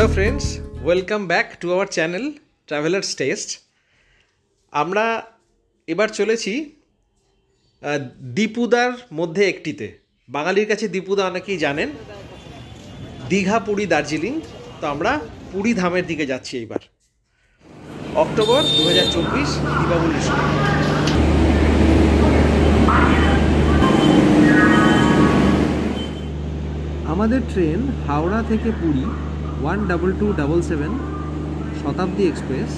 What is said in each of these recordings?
Hello friends, welcome back to our channel travellers test. আমরা এবার চলেছি দীপুদার মধ্যে একটিতে। বাঙালির কাছে দীপুদা অনেকেই জানেন, দীঘা, পুরী, দার্জিলিং। তো আমরা পুরী ধামের দিকে যাচ্ছি এইবার। অক্টোবর 2024, দীপাবলির সময়। আমাদের ট্রেন হাওড়া থেকে পুরী 12277 শতাব্দী এক্সপ্রেস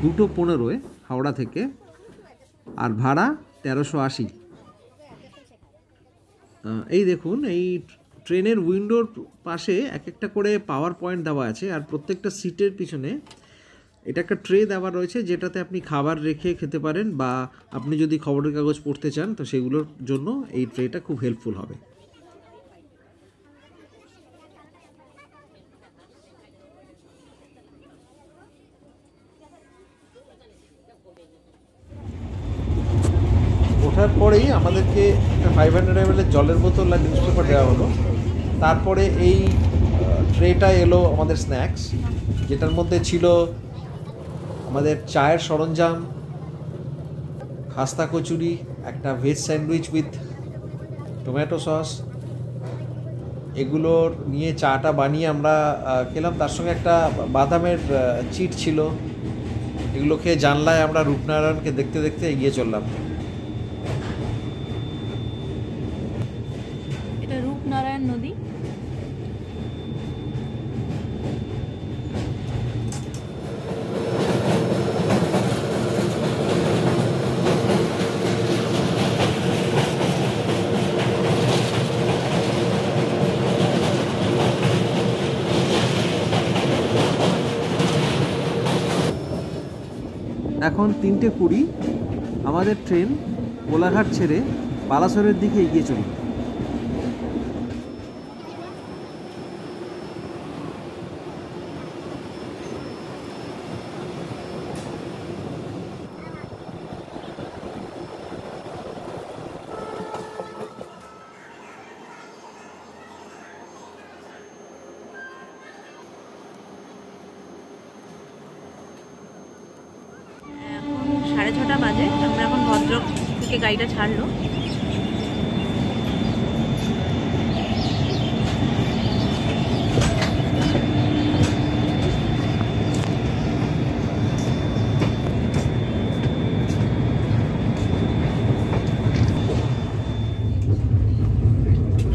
2:15 হাওড়া থেকে, আর ভাড়া 1380। এই দেখুন, এই ট্রেনের উইন্ডোর পাশে এক একটা করে পাওয়ার পয়েন্ট দেওয়া আছে, আর প্রত্যেকটা সিটের পিছনে এটা একটা ট্রে দেওয়া রয়েছে, যেটাতে আপনি খাবার রেখে খেতে পারেন, বা আপনি যদি খবরের কাগজ পড়তে চান তো সেগুলোর জন্য এই ট্রেটা খুব হেল্পফুল হবে। ওঠার পরেই আমাদেরকে একটা 500 ml জলের বোতল আর নিউজ পেপার দেওয়া হলো। তারপরে এই ট্রেটা এলো আমাদের স্ন্যাক্স, যেটার মধ্যে ছিল আমাদের চায়ের সরঞ্জাম, খাস্তা কচুরি, একটা veg sandwich with tomato sauce. এগুলোর নিয়ে চাটা বানিয়ে আমরা খেলাম। তার সঙ্গে একটা বাদামের চিট ছিল। এগুলো খেয়ে জানলায় আমরা রূপনারায়ণকে দেখতে দেখতে এগিয়ে চললাম। এটা রূপনারায়ণ নদী। এখন 3:20, আমাদের ট্রেন কোলাঘাট ছেড়ে বালাসোরের দিকে এগিয়ে চলবে। এখন 6:30 বাজে। আমরা এখন ভদ্রক থেকে গাড়িটা ছাড়লো।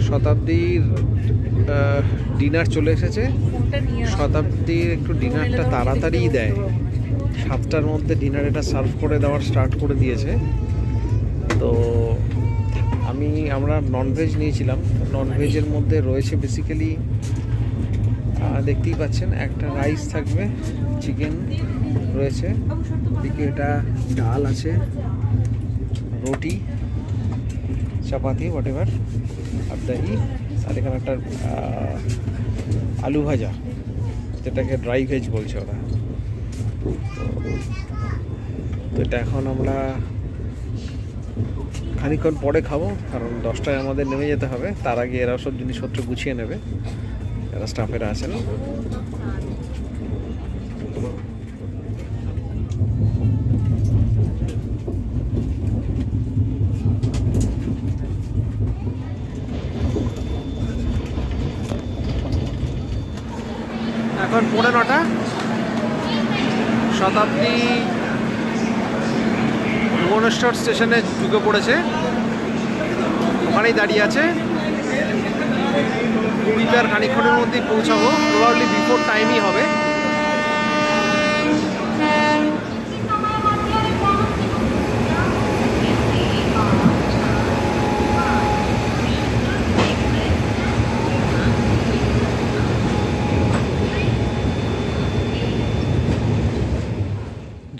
শতাব্দীর ডিনার চলে এসেছে। শতাব্দীর একটু ডিনারটা তাড়াতাড়িই দেয়, 7টার মধ্যে ডিনার এটা সার্ভ করে দেওয়ার স্টার্ট করে দিয়েছে। তো আমরা ননভেজ নিয়েছিলাম। ননভেজের মধ্যে রয়েছে বেসিক্যালি, দেখতেই পাচ্ছেন, একটা রাইস থাকবে, চিকেন রয়েছে, এদিকে এটা ডাল আছে, রুটি, চাপাতি, হোয়াট এভার, আর দহি, আর এখানে একটা আলু ভাজা, যেটাকে ড্রাই ভেজ বলছে ওরা। তো এটা এখন আমরা খানিকক্ষণ পরে খাবো, কারণ 10টায় আমাদের নেমে যেতে হবে। তার আগে এরা সব জিনিসপত্র গুছিয়ে নেবে, যারা স্টাফেরা আছেন। এখন 9:15, শতাব্দী ভুবনেশ্বর স্টেশনে ঢুকে পড়েছে, ওখানেই দাঁড়িয়ে আছে। পুরীতে আর খানিকক্ষণের মধ্যেই পৌঁছাবো, প্রবাবলি বিফোর টাইমই হবে।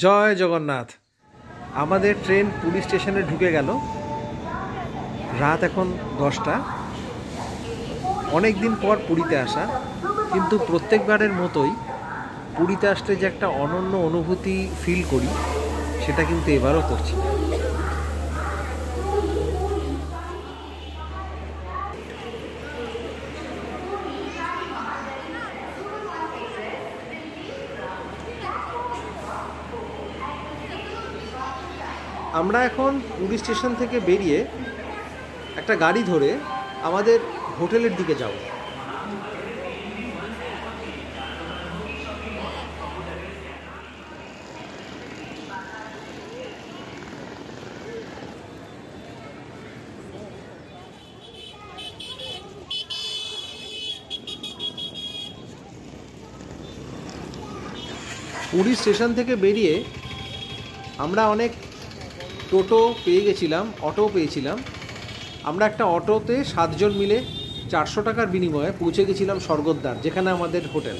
জয় জগন্নাথ। আমাদের ট্রেন পুরী স্টেশনে ঢুকে গেল। রাত এখন 10টা। অনেক দিন পর পুরীতে আসা, কিন্তু প্রত্যেকবারের মতোই পুরীতে আসলে যে একটা অনন্য অনুভূতি ফিল করি, সেটা কিন্তু এবারও করছি। আমরা এখন পুরী স্টেশন থেকে বেরিয়ে একটা গাড়ি ধরে আমাদের হোটেলের দিকে যাব। পুরী স্টেশন থেকে বেরিয়ে আমরা অনেক টোটো পেয়ে গেছিলাম, অটো পেয়েছিলাম। আমরা একটা অটোতে 7 জন মিলে 400 টাকার বিনিময়ে পৌঁছে গেছিলাম স্বর্গদ্বার, যেখানে আমাদের হোটেল।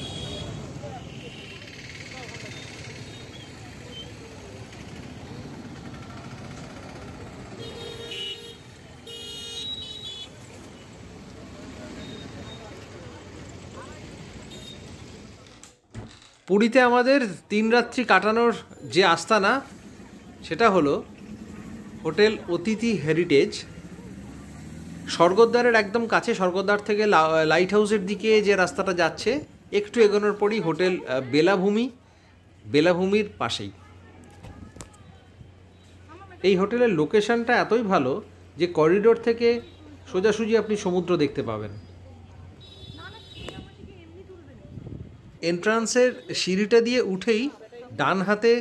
পুরীতে আমাদের 3 রাত্রি কাটানোর যে আস্তানা, সেটা হলো হোটেল অতিথি হেরিটেজ। স্বর্গদ্বারের একদম কাছে, স্বর্গদ্বার থেকে লাইট হাউসের দিকে যে রাস্তাটা যাচ্ছে, একটু এগোনোর পরই হোটেল বেলাভূমি, বেলাভূমির পাশেই। এই হোটেলের লোকেশনটা এতই ভালো যে করিডোর থেকে সোজাসুজি আপনি সমুদ্র দেখতে পাবেন। এন্ট্রান্সের সিঁড়িটা দিয়ে উঠেই ডান হাতে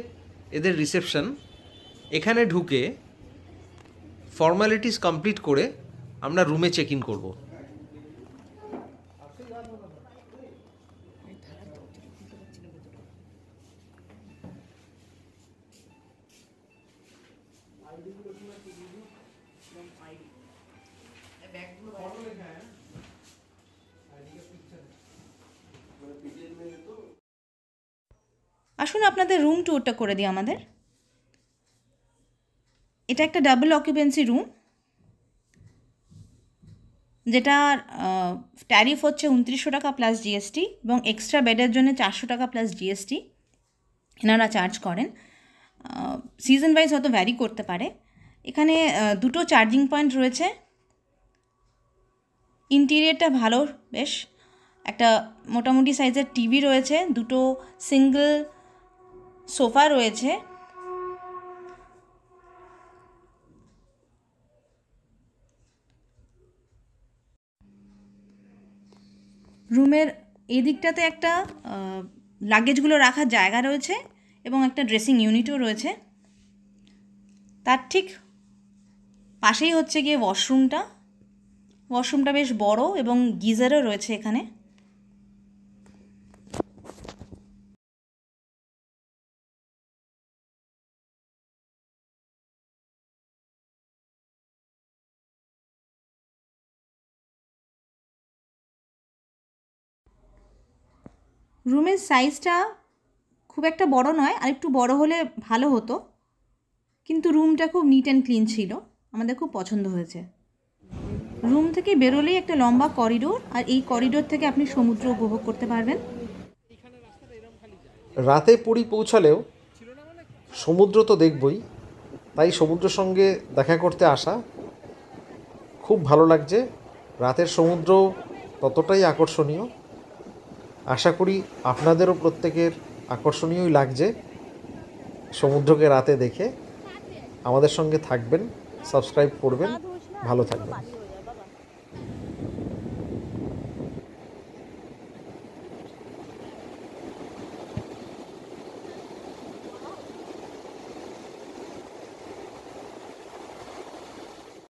এদের রিসেপশন। এখানে ঢুকে ফর্মালিটিস কমপ্লিট করে আমরা রুমে চেক ইন করবো। আসুন আপনাদের রুম ট্যুরটা করে দিই আমাদের। এটা একটা ডাবল অকুপেন্সি রুম, যেটার ট্যারিফ হচ্ছে 2900 টাকা প্লাস জিএসটি, এবং এক্সট্রা বেডের জন্য 400 টাকা প্লাস জিএসটি এনারা চার্জ করেন। সিজন ওয়াইজ হয়তো ভ্যারি করতে পারে। এখানে 2টো চার্জিং পয়েন্ট রয়েছে। ইন্টিরিয়ারটা ভালো, বেশ একটা মোটামুটি সাইজের টিভি রয়েছে, 2টো সিঙ্গল সোফা রয়েছে। রুমের এই দিকটাতে একটা লাগেজগুলো রাখার জায়গা রয়েছে এবং একটা ড্রেসিং ইউনিটও রয়েছে। তার ঠিক পাশেই হচ্ছে গিয়ে ওয়াশরুমটা। ওয়াশরুমটা বেশ বড় এবং গিজারও রয়েছে এখানে। রুমের সাইজটা খুব একটা বড় নয়, আর একটু বড় হলে ভালো হতো, কিন্তু রুমটা খুব নিট অ্যান্ড ক্লিন ছিল, আমাদের খুব পছন্দ হয়েছে। রুম থেকে বেরোলেই একটা লম্বা করিডোর, আর এই করিডোর থেকে আপনি সমুদ্র উপভোগ করতে পারবেন। রাতে পুরী পৌঁছালেও সমুদ্র তো দেখবই, তাই সমুদ্রের সঙ্গে দেখা করতে আসা। খুব ভালো লাগছে। রাতের সমুদ্র ততটাই আকর্ষণীয়। আশা করি আপনাদেরও প্রত্যেকের আকর্ষণীয়ই লাগছে সমুদ্রকে রাতে দেখে। আমাদের সঙ্গে থাকবেন, সাবস্ক্রাইব করবেন, ভালো থাকবেন।